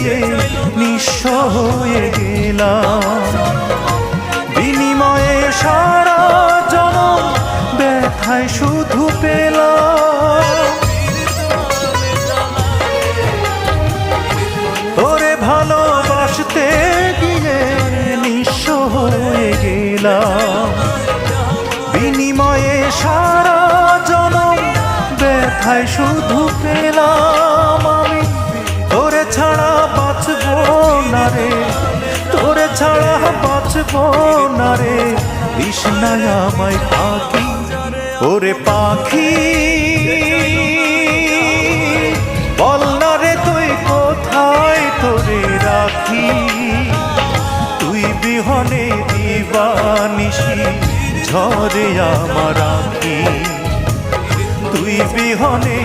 দিয়ে নিঃস্ব হয়ে গেলাম। বিনিময়ে সারা জনম ব্যথায় শুধু পেলাম। তোরে ভালোবাসতে গিয়ে নিঃস্ব হয়ে গেলাম। বিনিময়ে সারা জনম ব্যথায় শুধু পেলাম। আমি তোরে ছাড়া বাঁচবো না রে, তোরে ছাড়া বাঁচবো না রে, তৃষ্ণায় আমায় পাখি ওরে পাখি। বল না রে তুই কোথায় তোরে রাখি, তুই বিহনে দিবানিশি ঝরে আমার আঁখি, তুই বিহনে